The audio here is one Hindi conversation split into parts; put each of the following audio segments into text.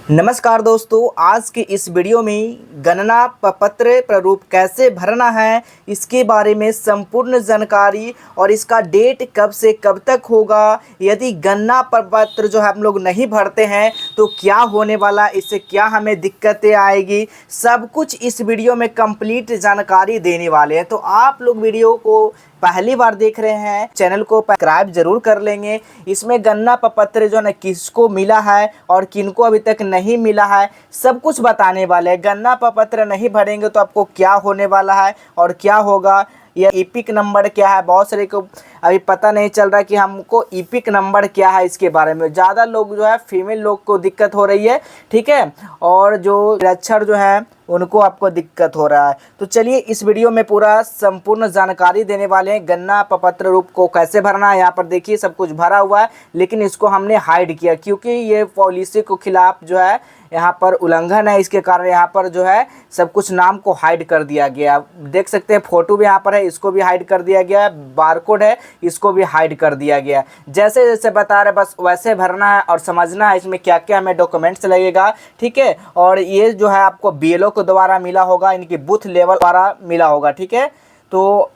नमस्कार दोस्तों, आज की इस वीडियो में गणना प्रपत्र प्रारूप कैसे भरना है इसके बारे में संपूर्ण जानकारी और इसका डेट कब से कब तक होगा। यदि गणना प्रपत्र जो है हम लोग नहीं भरते हैं तो क्या होने वाला, इससे क्या हमें दिक्कतें आएगी, सब कुछ इस वीडियो में कंप्लीट जानकारी देने वाले हैं। तो आप लोग वीडियो को पहली बार देख रहे हैं, चैनल को सब्सक्राइब जरूर कर लेंगे। इसमें गणना प्रपत्र जो है किसको मिला है और किनको अभी तक नहीं मिला है सब कुछ बताने वाले हैं। गणना प्रपत्र नहीं भरेंगे तो आपको क्या होने वाला है और क्या होगा, यह ईपिक नंबर क्या है, बहुत सारे को अभी पता नहीं चल रहा कि हमको ईपिक नंबर क्या है। इसके बारे में ज़्यादा लोग जो है फीमेल लोग को दिक्कत हो रही है, ठीक है, और जो अक्षर जो है उनको आपको दिक्कत हो रहा है। तो चलिए इस वीडियो में पूरा संपूर्ण जानकारी देने वाले हैं। गणना प्रपत्र रूप को कैसे भरना है, यहाँ पर देखिए सब कुछ भरा हुआ है, लेकिन इसको हमने हाइड किया क्योंकि ये पॉलिसी को खिलाफ जो है यहाँ पर उल्लंघन है। इसके कारण यहाँ पर जो है सब कुछ नाम को हाइड कर दिया गया। देख सकते हैं फोटो भी यहाँ पर है, इसको भी हाइड कर दिया गया। बारकोड है, इसको भी हाइड कर दिया गया। जैसे जैसे बता रहे बस वैसे भरना है और समझना है इसमें क्या क्या हमें डॉक्यूमेंट्स लगेगा, ठीक है। और ये जो है आपको बीएलओ के द्वारा मिला होगा, इनकी बूथ लेवल द्वारा मिला होगा, ठीक है। तो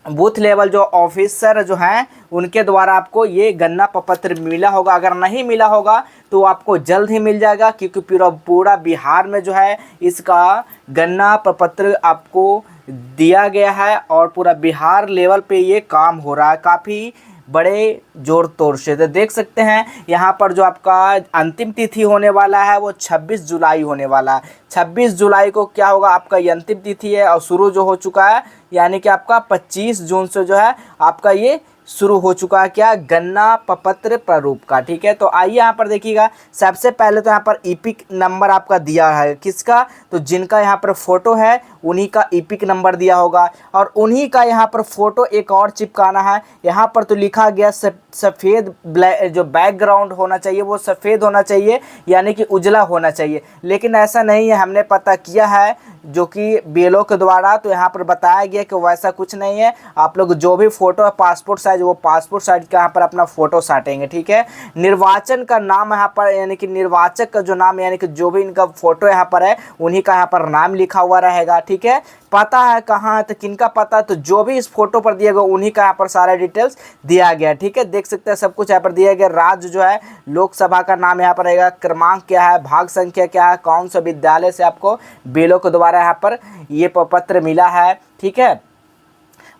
बूथ लेवल जो ऑफिसर जो हैं उनके द्वारा आपको ये गणना प्रपत्र मिला होगा। अगर नहीं मिला होगा तो आपको जल्द ही मिल जाएगा, क्योंकि पूरा बिहार में जो है इसका गणना प्रपत्र आपको दिया गया है और पूरा बिहार लेवल पे ये काम हो रहा है काफ़ी बड़े जोर तोर से। तो देख सकते हैं यहाँ पर जो आपका अंतिम तिथि होने वाला है वो 26 जुलाई होने वाला है। 26 जुलाई को क्या होगा, आपका ये अंतिम तिथि है और शुरू जो हो चुका है, यानी कि आपका 25 जून से जो है आपका ये शुरू हो चुका है क्या, गणना प्रपत्र प्रारूप का, ठीक है। तो आइए यहाँ पर देखिएगा, सबसे पहले तो यहाँ पर ईपिक नंबर आपका दिया है किसका, तो जिनका यहाँ पर फोटो है उन्हीं का ईपिक नंबर दिया होगा और उन्हीं का यहाँ पर फोटो एक और चिपकाना है। यहाँ पर तो लिखा गया सफ़ेद ब्लैक जो बैकग्राउंड होना चाहिए वो सफ़ेद होना चाहिए, यानी कि उजला होना चाहिए, लेकिन ऐसा नहीं है। हमने पता किया है जो कि बीएलओ के द्वारा, तो यहाँ पर बताया गया कि वैसा कुछ नहीं है। आप लोग जो भी फ़ोटो है पासपोर्ट साइज, वो पासपोर्ट साइज का यहाँ पर अपना फ़ोटो साटेंगे, ठीक है। निर्वाचन का नाम यहाँ पर, यानी कि निर्वाचक का जो नाम, यानी कि जो भी इनका फ़ोटो यहाँ पर है उन्हीं का यहाँ पर नाम लिखा हुआ रहेगा, ठीक है। पता है कहाँ है तो किनका पता, तो जो भी इस फोटो पर दिया गया उन्हीं का यहाँ पर सारा डिटेल्स दिया गया, ठीक है। देख सकते हैं सब कुछ यहाँ पर दिया गया। राज्य जो है लोकसभा का नाम यहाँ पर रहेगा, क्रमांक क्या है, भाग संख्या क्या है, कौन सा विद्यालय से आपको बीएलओ के द्वारा यहाँ पर ये प्रपत्र मिला है, ठीक है।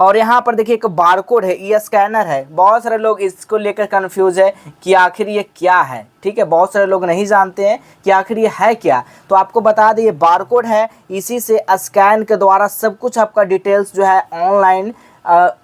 और यहाँ पर देखिए एक बारकोड है, ये स्कैनर है। बहुत सारे लोग इसको लेकर कंफ्यूज है कि आखिर ये क्या है, ठीक है। बहुत सारे लोग नहीं जानते हैं कि आखिर ये है क्या, तो आपको बता दें ये बारकोड है। इसी से स्कैन के द्वारा सब कुछ आपका डिटेल्स जो है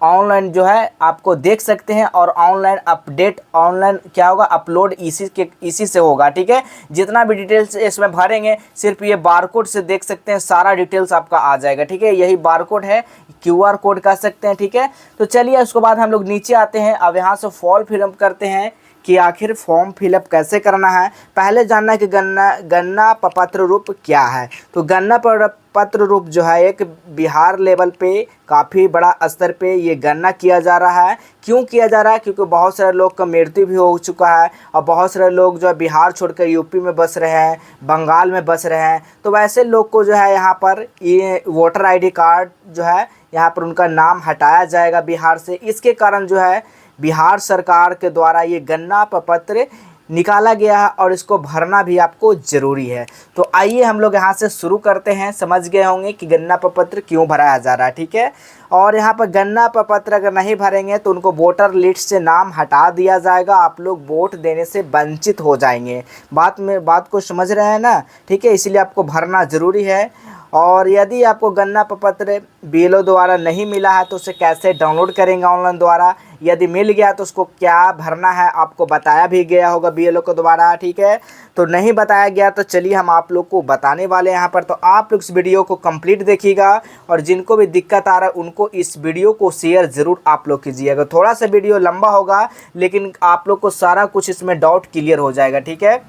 ऑनलाइन जो है आपको देख सकते हैं और ऑनलाइन अपडेट, ऑनलाइन क्या होगा अपलोड इसी से होगा, ठीक है। जितना भी डिटेल्स इसमें भरेंगे सिर्फ ये बारकोड से देख सकते हैं, सारा डिटेल्स आपका आ जाएगा, ठीक है। यही बारकोड है, क्यूआर कोड कह सकते हैं, ठीक है। तो चलिए उसके बाद हम लोग नीचे आते हैं। अब यहाँ से फॉर्म फिलअप करते हैं कि आखिर फॉर्म फिलअप कैसे करना है। पहले जानना है कि गणना प्रपत्र रूप क्या है। तो गणना प्रपत्र रूप जो है एक बिहार लेवल पे काफ़ी बड़ा स्तर पे ये गणना किया जा रहा है। क्यों किया जा रहा है, क्योंकि बहुत सारे लोग का मृत्यु भी हो चुका है और बहुत सारे लोग जो है बिहार छोड़कर यूपी में बस रहे हैं, बंगाल में बस रहे हैं। तो वैसे लोग को जो है यहाँ पर ये वोटर ID कार्ड जो है यहाँ पर उनका नाम हटाया जाएगा बिहार से। इसके कारण जो है बिहार सरकार के द्वारा ये गणना प्रपत्र निकाला गया है और इसको भरना भी आपको ज़रूरी है। तो आइए हम लोग यहाँ से शुरू करते हैं। समझ गए होंगे कि गणना प्रपत्र क्यों भराया जा रहा है, ठीक है। और यहाँ पर गणना प्रपत्र अगर नहीं भरेंगे तो उनको वोटर लिस्ट से नाम हटा दिया जाएगा, आप लोग वोट देने से वंचित हो जाएंगे। बात को समझ रहे हैं ना, ठीक है। इसीलिए आपको भरना ज़रूरी है। और यदि आपको गणना प्रपत्र बीएलओ द्वारा नहीं मिला है तो उसे कैसे डाउनलोड करेंगे ऑनलाइन द्वारा। यदि मिल गया तो उसको क्या भरना है आपको बताया भी गया होगा बीएलओ के द्वारा, ठीक है। तो नहीं बताया गया तो चलिए हम आप लोग को बताने वाले हैं यहाँ पर। तो आप लोग इस वीडियो को कंप्लीट देखिएगा और जिनको भी दिक्कत आ रहा है उनको इस वीडियो को शेयर ज़रूर आप लोग कीजिएगा। थोड़ा सा वीडियो लंबा होगा लेकिन आप लोग को सारा कुछ इसमें डाउट क्लियर हो जाएगा, ठीक है।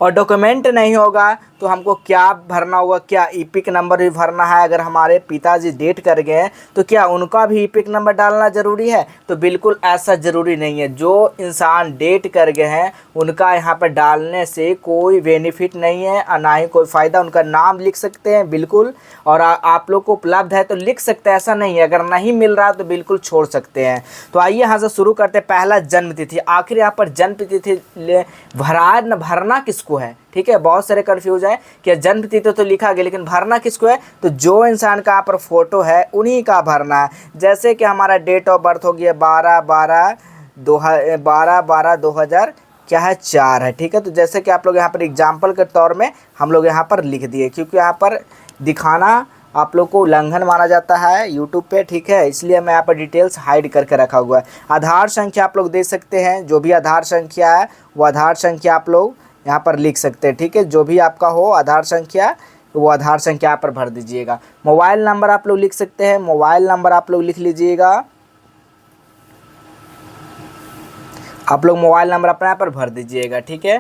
और डॉक्यूमेंट नहीं होगा तो हमको क्या भरना होगा, क्या ईपिक नंबर भी भरना है। अगर हमारे पिताजी डेट कर गए हैं तो क्या उनका भी ईपिक नंबर डालना ज़रूरी है? तो बिल्कुल ऐसा ज़रूरी नहीं है। जो इंसान डेट कर गए हैं उनका यहाँ पर डालने से कोई बेनिफिट नहीं है और ना ही कोई फ़ायदा। उनका नाम लिख सकते हैं बिल्कुल, और आप लोग को उपलब्ध है तो लिख सकते हैं, ऐसा नहीं है। अगर नहीं मिल रहा तो बिल्कुल छोड़ सकते हैं। तो आइए यहाँ से शुरू करते हैं। पहला जन्म तिथि। आखिर यहाँ पर जन्म तिथि भरना किसको है? ठीक है, बहुत सारे कन्फ्यूज है कि जन्म तिथि तो लिखा गया लेकिन भरना किसको है? तो जो इंसान का यहाँ पर फोटो है उन्हीं का भरना है। जैसे कि हमारा डेट ऑफ बर्थ हो गया 12/12/2000 क्या है 4 है। ठीक है, तो जैसे कि आप लोग यहाँ पर एग्जाम्पल के तौर में हम लोग यहाँ पर लिख दिए, क्योंकि यहाँ पर दिखाना आप लोग को उल्लंघन माना जाता है यूट्यूब पे। ठीक है, इसलिए मैं यहाँ पर डिटेल्स हाइड करके रखा हुआ है। आधार संख्या आप लोग दे सकते हैं, जो भी आधार संख्या है वो आधार संख्या आप लोग यहाँ पर लिख सकते हैं। ठीक है, जो भी आपका हो आधार संख्या वो आधार संख्या यहाँ पर भर दीजिएगा। मोबाइल नंबर आप लोग लिख सकते हैं, मोबाइल नंबर आप लोग लिख लीजिएगा। आप लोग मोबाइल नंबर अपना यहाँ पर भर दीजिएगा। ठीक है,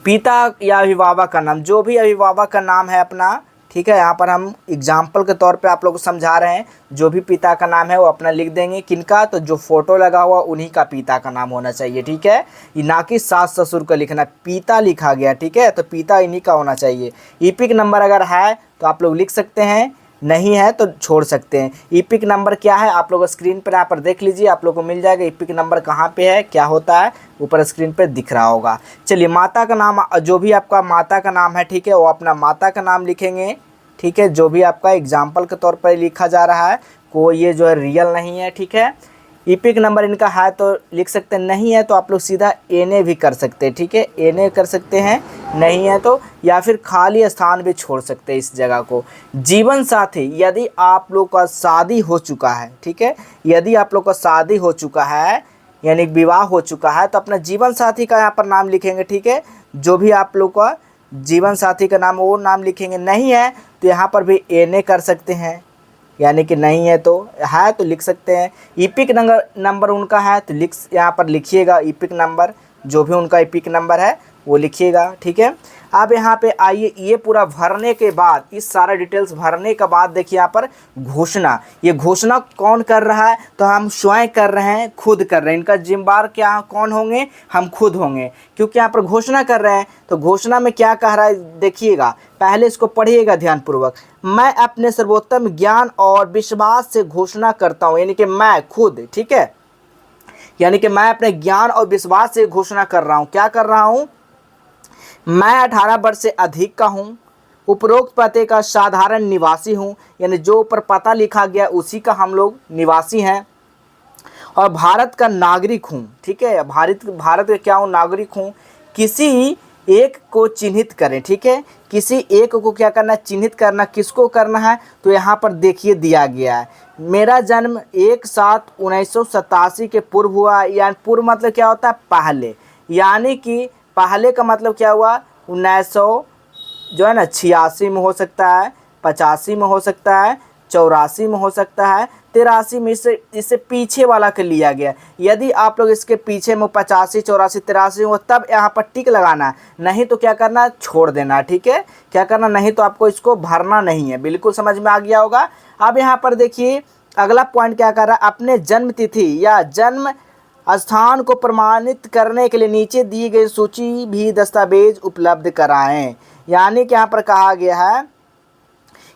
पिता या अभिभावक का नाम, जो भी अभिभावक का नाम है अपना। ठीक है, यहाँ पर हम एग्जाम्पल के तौर पे आप लोग को समझा रहे हैं। जो भी पिता का नाम है वो अपना लिख देंगे। किनका? तो जो फोटो लगा हुआ उन्हीं का पिता का नाम होना चाहिए। ठीक है, ये ना कि सास ससुर का लिखना। पिता लिखा गया, ठीक है, तो पिता इन्हीं का होना चाहिए। ईपिक नंबर अगर है तो आप लोग लिख सकते हैं, नहीं है तो छोड़ सकते हैं। ईपिक नंबर क्या है आप लोग स्क्रीन पर यहाँ पर देख लीजिए, आप लोग को मिल जाएगा। ईपिक नंबर कहाँ पे है, क्या होता है, ऊपर स्क्रीन पे दिख रहा होगा। चलिए, माता का नाम, जो भी आपका माता का नाम है, ठीक है, वो अपना माता का नाम लिखेंगे। ठीक है, जो भी आपका एग्जाम्पल के तौर पर लिखा जा रहा है, कोई ये जो है रियल नहीं है। ठीक है, ईपिक नंबर इनका है तो लिख सकते हैं, नहीं है तो आप लोग सीधा एनए भी कर सकते हैं। ठीक है, एनए कर सकते हैं, नहीं है तो, या फिर खाली स्थान भी छोड़ सकते हैं इस जगह को। जीवन साथी, यदि आप लोग का शादी हो चुका है, ठीक है, यदि आप लोग का शादी हो चुका है यानी विवाह हो चुका है तो अपना जीवन साथी का यहाँ पर नाम लिखेंगे। ठीक है, जो भी आप लोग का जीवन साथी का नाम वो नाम लिखेंगे। नहीं है तो यहाँ पर भी एनए कर सकते हैं, यानी कि नहीं है तो लिख सकते हैं। ईपिक नंबर उनका है तो यहाँ पर लिखिएगा ईपिक नंबर, जो भी उनका ईपिक नंबर है वो लिखिएगा। ठीक है, अब यहाँ पे आइए, ये पूरा भरने के बाद, इस सारा डिटेल्स भरने के बाद देखिए यहाँ पर घोषणा। ये घोषणा कौन कर रहा है? तो हम स्वयं कर रहे हैं, खुद कर रहे हैं। इनका जिम्मेदार क्या कौन होंगे? हम खुद होंगे, क्योंकि यहाँ पर घोषणा कर रहे हैं। तो घोषणा में क्या कह रहा है देखिएगा, पहले इसको पढ़िएगा ध्यानपूर्वक। मैं अपने सर्वोत्तम ज्ञान और विश्वास से घोषणा करता हूँ, यानी कि मैं खुद, ठीक है, यानी कि मैं अपने ज्ञान और विश्वास से घोषणा कर रहा हूँ। क्या कर रहा हूँ? मैं 18 वर्ष से अधिक का हूँ, उपरोक्त पते का साधारण निवासी हूँ, यानी जो ऊपर पता लिखा गया उसी का हम लोग निवासी हैं, और भारत का नागरिक हूँ। ठीक है, भारत का क्या हूँ? नागरिक हूँ। किसी एक को चिन्हित करें। ठीक है, किसी एक को क्या करना? चिन्हित करना। किसको करना है? तो यहाँ पर देखिए दिया गया है, मेरा जन्म 1/7/1987 के पूर्व हुआ। यानी पूर्व मतलब क्या होता है? पहले, यानी कि पहले का मतलब क्या हुआ? 1900 जो है ना 86 में हो सकता है, 85 में हो सकता है, 84 में हो सकता है, 83 में। इससे पीछे वाला के लिया गया। यदि आप लोग इसके पीछे में 85, 84, 83 हो तब यहाँ पर टिक लगाना है, नहीं तो क्या करना? छोड़ देना। ठीक है, क्या करना? नहीं तो आपको इसको भरना नहीं है। बिल्कुल समझ में आ गया होगा। अब यहाँ पर देखिए अगला पॉइंट क्या कर रहा है? अपने जन्म तिथि या जन्म स्थान को प्रमाणित करने के लिए नीचे दी गई सूची भी दस्तावेज उपलब्ध कराएं। यानी कि यहाँ पर कहा गया है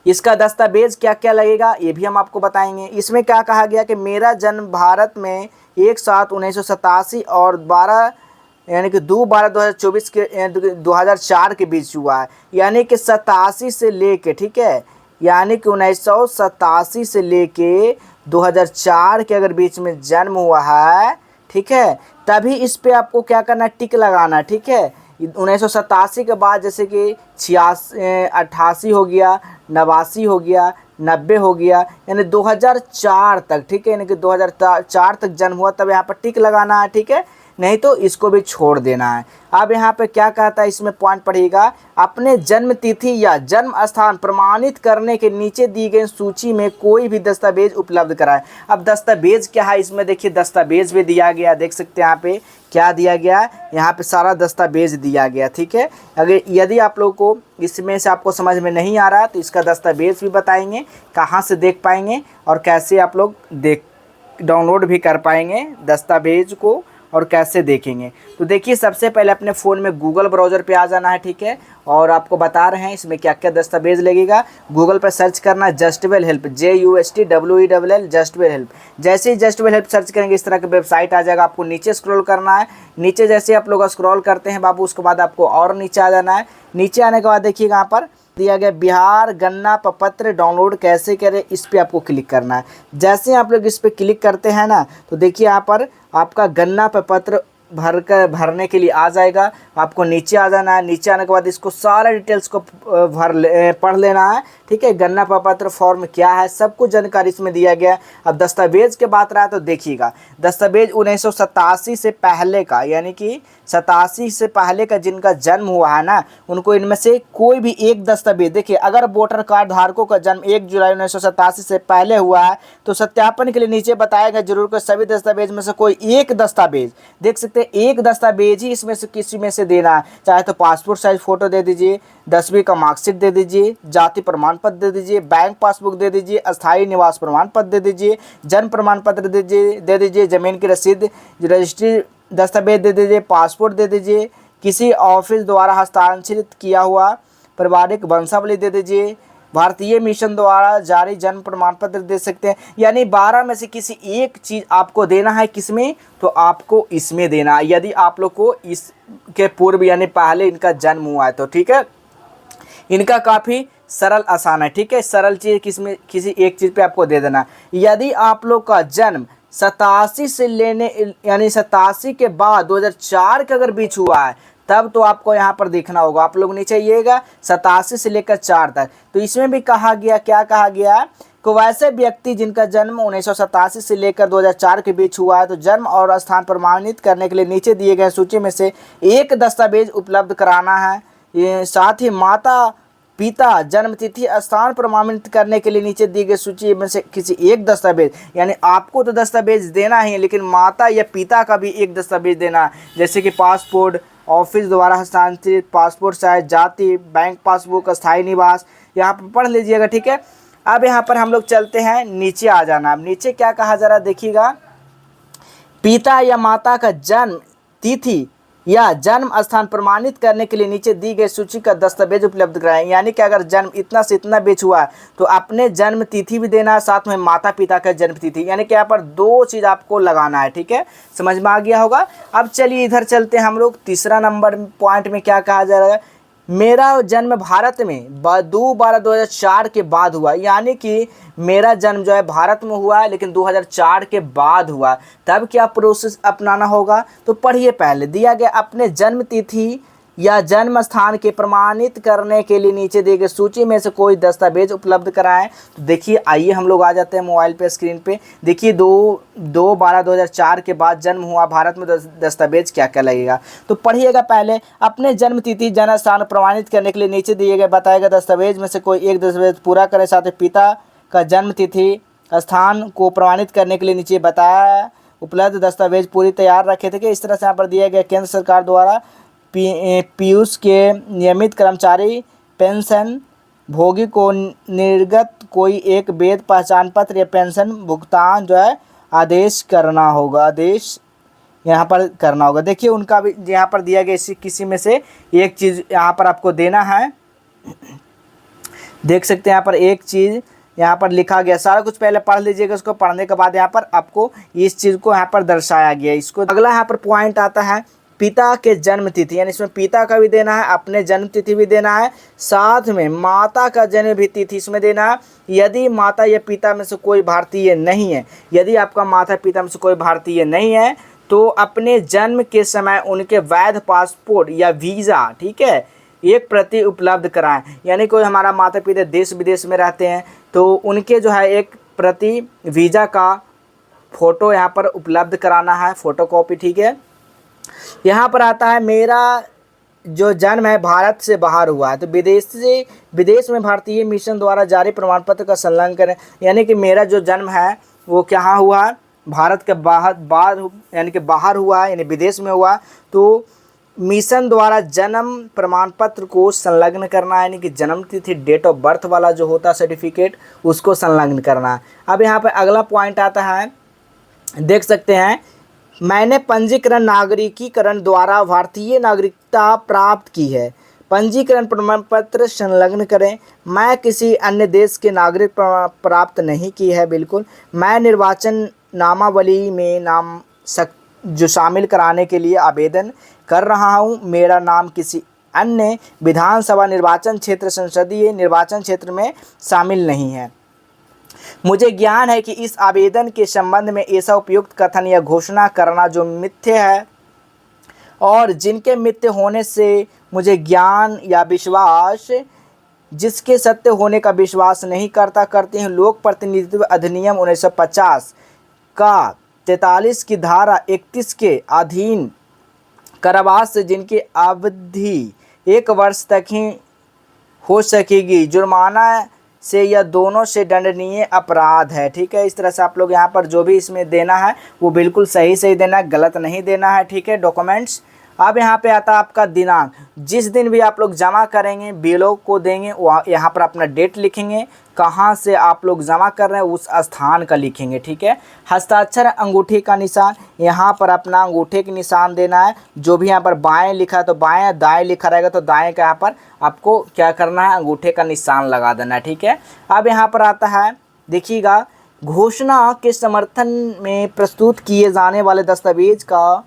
इसका दस्तावेज क्या क्या लगेगा ये भी हम आपको बताएंगे। इसमें क्या कहा गया कि मेरा जन्म भारत में 1/7/1987 और 12 यानी कि 2/12/2024 के 2004 के बीच हुआ है। यानी कि 87 से लेके, ठीक है, यानी कि 1987 से लेके 2004 के अगर बीच में जन्म हुआ है, ठीक है, तभी इस पे आपको क्या करना? टिक लगाना। ठीक है, 1987 के बाद जैसे कि 88 हो गया, 89 हो गया, 90 हो गया, यानी 2004 तक। ठीक है, यानी कि 2004 तक जन्म हुआ तब यहाँ पर टिक लगाना है। ठीक है, नहीं तो इसको भी छोड़ देना है। अब यहाँ पे क्या कहता है, इसमें पॉइंट पढ़िएगा, अपने जन्म तिथि या जन्म स्थान प्रमाणित करने के नीचे दी गई सूची में कोई भी दस्तावेज उपलब्ध कराएं। अब दस्तावेज क्या है, इसमें देखिए दस्तावेज भी दिया गया, देख सकते हैं यहाँ पे क्या दिया गया है, यहाँ पे सारा दस्तावेज दिया गया। ठीक है, अगर यदि आप लोग को इसमें से आपको समझ में नहीं आ रहा तो इसका दस्तावेज भी बताएंगे, कहाँ से देख पाएंगे और कैसे आप लोग डाउनलोड भी कर पाएंगे दस्तावेज को और कैसे देखेंगे। तो देखिए सबसे पहले अपने फ़ोन में गूगल ब्राउज़र पे आ जाना है। ठीक है, और आपको बता रहे हैं इसमें क्या क्या दस्तावेज लगेगा। गूगल पर सर्च करना है जस्टवेल हेल्प, JUSTWELL जस्टवेल हेल्प। जैसे ही जस्टवेल हेल्प सर्च करेंगे इस तरह का वेबसाइट आ जाएगा। आपको नीचे स्क्रॉल करना है, नीचे जैसे आप लोग स्क्रॉल करते हैं बाबू उसके बाद आपको और नीचे आ जाना है। नीचे आने के बाद देखिएगा यहाँ पर दिया गया बिहार गन्ना प्रपत्र डाउनलोड कैसे करें, इस पर आपको क्लिक करना है। जैसे आप लोग इस पर क्लिक करते हैं ना तो देखिए यहाँ पर आपका गन्ना प्रपत्र भरने के लिए आ जाएगा। आपको नीचे आ जाना है, नीचे आने के बाद इसको सारा डिटेल्स को पढ़ लेना है। ठीक है, गन्ना प्रपत्र फॉर्म क्या है सब कुछ जानकारी इसमें दिया गया है। अब दस्तावेज के बात रहा तो देखिएगा दस्तावेज 1987 से पहले का, यानी कि 87 से पहले का जिनका जन्म हुआ है ना उनको इनमें से कोई भी एक दस्तावेज, देखिए अगर वोटर कार्ड धारकों का जन्म 1 जुलाई 1987 से पहले हुआ है तो सत्यापन के लिए नीचे बताया गया जरूर को सभी दस्तावेज में से कोई एक दस्तावेज, देख सकते हैं एक दस्तावेज ही इसमें से किसी में से देना है। चाहे तो पासपोर्ट साइज फ़ोटो दे दीजिए, 10वीं का मार्कशीट दे दीजिए, जाति प्रमाण पत्र दे दीजिए, बैंक पासबुक दे दीजिए, अस्थायी निवास प्रमाण पत्र दे दीजिए, जन्म प्रमाण पत्र दे दीजिए, ज़मीन की रसीद रजिस्ट्री दस्तावेज दे दीजिए, पासपोर्ट दे दीजिए, किसी ऑफिस द्वारा हस्तांतरित किया हुआ पारिवारिक वंशावली दे दीजिए, भारतीय मिशन द्वारा जारी जन्म प्रमाण पत्र दे सकते हैं। यानी 12 में से किसी एक चीज़ आपको देना है, किसमें तो आपको इसमें देना है यदि आप लोग को इसके पूर्व यानी पहले इनका जन्म हुआ है तो। ठीक है, इनका काफ़ी सरल आसान है। ठीक है, सरल चीज़ किसमें किसी एक चीज़ पे आपको दे देना। यदि आप लोग का जन्म 87 से लेने यानी 87 के बाद 2004 के अगर बीच हुआ है तब तो आपको यहाँ पर देखना होगा। आप लोग नीचे आइएगा 87 से लेकर 4 तक, तो इसमें भी कहा गया, क्या कहा गया को वैसे व्यक्ति जिनका जन्म 1987 से लेकर 2004 के बीच हुआ है तो जन्म और स्थान प्रमाणित करने के लिए नीचे दिए गए सूची में से एक दस्तावेज उपलब्ध कराना है। ये साथ ही माता पिता जन्म तिथि स्थान प्रमाणित करने के लिए नीचे दी गई सूची में से किसी एक दस्तावेज, यानी आपको तो दस्तावेज देना ही है लेकिन माता या पिता का भी एक दस्तावेज देना है, जैसे कि पासपोर्ट, ऑफिस द्वारा हस्तांतरित पासपोर्ट साइज, जाति, बैंक पासबुक, अस्थायी निवास, यहाँ पर पढ़ लीजिएगा। ठीक है, अब यहाँ पर हम लोग चलते हैं, नीचे आ जाना। अब नीचे क्या कहा जरा देखिएगा, पिता या माता का जन्म तिथि या जन्म स्थान प्रमाणित करने के लिए नीचे दी गई सूची का दस्तावेज उपलब्ध कराएं। यानी कि अगर जन्म इतना से इतना बीच हुआ है तो अपने जन्म तिथि भी देना है, साथ में माता पिता का जन्म तिथि, यानी कि यहाँ पर दो चीज़ आपको लगाना है। ठीक है, समझ में आ गया होगा। अब चलिए इधर चलते हैं हम लोग, तीसरा नंबर पॉइंट में क्या कहा जा रहा है, मेरा जन्म भारत में 2/12/2004 के बाद हुआ, यानी कि मेरा जन्म जो है भारत में हुआ है लेकिन 2004 के बाद हुआ, तब क्या प्रोसेस अपनाना होगा तो पढ़िए। पहले दिया गया अपने जन्म तिथि या जन्म स्थान के प्रमाणित करने के लिए नीचे दिए गए सूची में से कोई दस्तावेज उपलब्ध कराएं। तो देखिए आइए हम लोग आ जाते हैं मोबाइल पे स्क्रीन पे, देखिए 2/12/2004 के बाद जन्म हुआ भारत में, दस्तावेज क्या क्या लगेगा तो पढ़िएगा। पहले अपने जन्म तिथि जन्म स्थान प्रमाणित करने के लिए नीचे दिए गए बताए गए दस्तावेज में से कोई एक दस्तावेज पूरा करें, साथ ही पिता का जन्म तिथि स्थान को प्रमाणित करने के लिए नीचे बताया उपलब्ध दस्तावेज पूरी तैयार रखे थे। कि इस तरह से यहाँ पर दिया गया केंद्र सरकार द्वारा पीयूष के नियमित कर्मचारी पेंशन भोगी को निर्गत कोई एक वेद पहचान पत्र या पेंशन भुगतान जो है आदेश करना होगा, आदेश यहाँ पर करना होगा। देखिए उनका भी यहाँ पर दिया गया, इसी किसी में से एक चीज़ यहाँ पर आपको देना है। देख सकते हैं यहाँ पर एक चीज़ यहाँ पर लिखा गया, सारा कुछ पहले पढ़ लीजिएगा। उसको पढ़ने के बाद यहाँ पर आपको इस चीज़ को यहाँ पर दर्शाया गया। इसको अगला यहाँ पर पॉइंट आता है पिता के जन्म तिथि, यानी इसमें पिता का भी देना है, अपने जन्म तिथि भी देना है, साथ में माता का जन्म भी तिथि इसमें देना है। यदि माता या पिता में से कोई भारतीय नहीं है, यदि आपका माता पिता में से कोई भारतीय नहीं है तो अपने जन्म के समय उनके वैध पासपोर्ट या वीज़ा, ठीक है, एक प्रति उपलब्ध कराएं। यानी कोई हमारा माता पिता देश विदेश में रहते हैं तो उनके जो है एक प्रति वीज़ा का फ़ोटो यहाँ पर उपलब्ध कराना है, फ़ोटो कॉपी। ठीक है, यहाँ पर आता है मेरा जो जन्म है भारत से बाहर हुआ है, तो विदेश में भारतीय मिशन द्वारा जारी प्रमाण पत्र का संलग्न करें। यानी कि मेरा जो जन्म है वो कहाँ हुआ है, भारत के बाहर यानी कि बाहर हुआ है, यानी विदेश में हुआ। तो मिशन द्वारा जन्म प्रमाण पत्र को संलग्न करना है, यानी कि जन्म तिथि डेट ऑफ बर्थ वाला जो होता है सर्टिफिकेट, उसको संलग्न करना है। अब यहाँ पर अगला पॉइंट आता है, देख सकते हैं, मैंने पंजीकरण नागरिकीकरण द्वारा भारतीय नागरिकता प्राप्त की है। पंजीकरण प्रमाण पत्र संलग्न करें। मैं किसी अन्य देश के नागरिक प्राप्त नहीं की है, बिल्कुल। मैं निर्वाचन नामावली में नाम जो शामिल कराने के लिए आवेदन कर रहा हूं। मेरा नाम किसी अन्य विधानसभा निर्वाचन क्षेत्र संसदीय निर्वाचन क्षेत्र में शामिल नहीं है। मुझे ज्ञान है कि इस आवेदन के संबंध में ऐसा उपयुक्त कथन या घोषणा करना जो मिथ्या है और जिनके मिथ्या होने से मुझे ज्ञान या विश्वास, जिसके सत्य होने का विश्वास नहीं करते हैं। लोक प्रतिनिधित्व अधिनियम 1950 का 43 की धारा 31 के अधीन कारावास से जिनकी अवधि 1 वर्ष तक ही हो सकेगी, जुर्माना से या दोनों से दंडनीय अपराध है। ठीक है, इस तरह से आप लोग यहाँ पर जो भी इसमें देना है वो बिल्कुल सही देना है, गलत नहीं देना है। ठीक है, डॉक्यूमेंट्स। अब यहाँ पे आता है आपका दिनांक। जिस दिन भी आप लोग जमा करेंगे, बीएलओ को देंगे, वहाँ यहाँ पर अपना डेट लिखेंगे, कहाँ से आप लोग जमा कर रहे हैं उस स्थान का लिखेंगे। ठीक है, हस्ताक्षर अंगूठे का निशान, यहाँ पर अपना अंगूठे के निशान देना है। जो भी यहाँ पर बाएं लिखा है तो बाएं, दाएं लिखा रहेगा तो दाएं का यहाँ पर आपको क्या करना है, अंगूठे का निशान लगा देना है। ठीक है, अब यहाँ पर आता है, देखिएगा, घोषणा के समर्थन में प्रस्तुत किए जाने वाले दस्तावेज का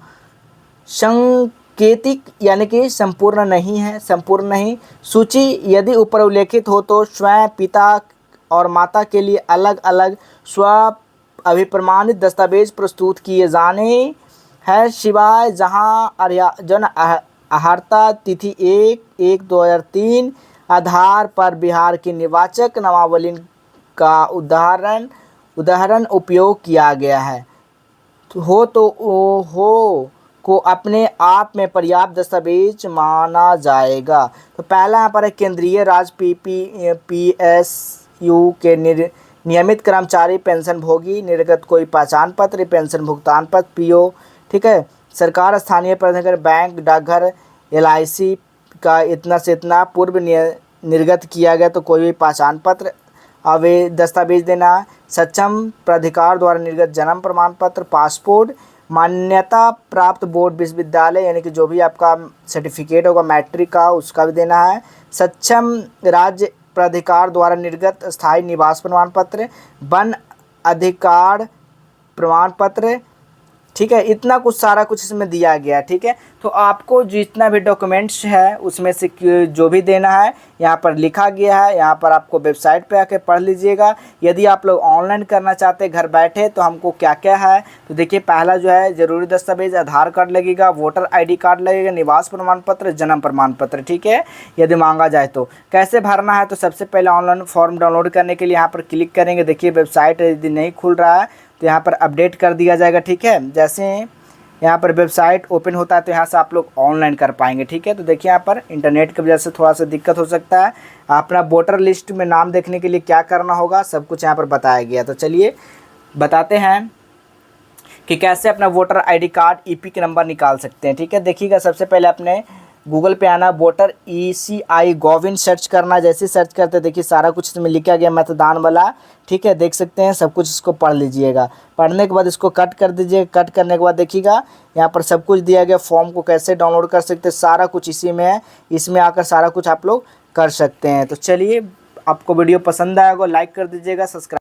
सांकेतिक यानी कि संपूर्ण नहीं सूची यदि ऊपर उल्लेखित हो तो स्वयं पिता और माता के लिए अलग अलग स्व अभिप्रमाणित दस्तावेज प्रस्तुत किए जाने हैं, सिवाय जहां जन अहर्ता तिथि 1/1/2003 आधार पर बिहार की निर्वाचक नामावली का उदाहरण उपयोग किया गया है हो को अपने आप में पर्याप्त दस्तावेज माना जाएगा। तो पहला यहाँ पर है केंद्रीय राज्य PSU के नियमित कर्मचारी पेंशन भोगी निर्गत कोई पहचान पत्र, पेंशन भुगतान पत्र PO। ठीक है, सरकार स्थानीय प्राधिकरण बैंक डाकघर LIC का इतना से इतना पूर्व निर्गत किया गया तो कोई भी पहचान पत्र दस्तावेज देना है। सक्षम प्राधिकार द्वारा निर्गत जन्म प्रमाण पत्र, पासपोर्ट, मान्यता प्राप्त बोर्ड विश्वविद्यालय यानी कि जो भी आपका सर्टिफिकेट होगा मैट्रिक का उसका भी देना है। सक्षम राज्य प्राधिकार द्वारा निर्गत स्थायी निवास प्रमाण पत्र, वन अधिकार प्रमाण पत्र। ठीक है, इतना कुछ सारा कुछ इसमें दिया गया। ठीक है, तो आपको जितना भी डॉक्यूमेंट्स है उसमें से जो भी देना है यहाँ पर लिखा गया है। यहाँ पर आपको वेबसाइट पे आके पढ़ लीजिएगा। यदि आप लोग ऑनलाइन करना चाहते हैं घर बैठे तो हमको क्या क्या है, तो देखिए, पहला जो है ज़रूरी दस्तावेज आधार कार्ड लगेगा, वोटर ID कार्ड लगेगा, निवास प्रमाण पत्र, जन्म प्रमाण पत्र। ठीक है, यदि मांगा जाए तो कैसे भरना है, तो सबसे पहले ऑनलाइन फॉर्म डाउनलोड करने के लिए यहाँ पर क्लिक करेंगे। देखिए, वेबसाइट यदि नहीं खुल रहा है तो यहाँ पर अपडेट कर दिया जाएगा। ठीक है, जैसे यहाँ पर वेबसाइट ओपन होता है तो यहाँ से आप लोग ऑनलाइन कर पाएंगे। ठीक है, तो देखिए, यहाँ पर इंटरनेट की वजह से थोड़ा सा दिक्कत हो सकता है। अपना वोटर लिस्ट में नाम देखने के लिए क्या करना होगा सब कुछ यहाँ पर बताया गया। तो चलिए बताते हैं कि कैसे अपना वोटर ID कार्ड EP के नंबर निकाल सकते हैं। ठीक है, देखिएगा, सबसे पहले अपने गूगल पे आना, वोटर ECI गोविंद सर्च करना। जैसे सर्च करते देखिए सारा कुछ इसमें लिखा गया मतदान वाला। ठीक है, देख सकते हैं, सब कुछ इसको पढ़ लीजिएगा। पढ़ने के बाद इसको कट कर दीजिएगा। कट करने के बाद देखिएगा यहाँ पर सब कुछ दिया गया, फॉर्म को कैसे डाउनलोड कर सकते हैं, सारा कुछ इसी में है। इसमें आकर सारा कुछ आप लोग कर सकते हैं। तो चलिए, आपको वीडियो पसंद आएगा लाइक कर दीजिएगा, सब्सक्राइब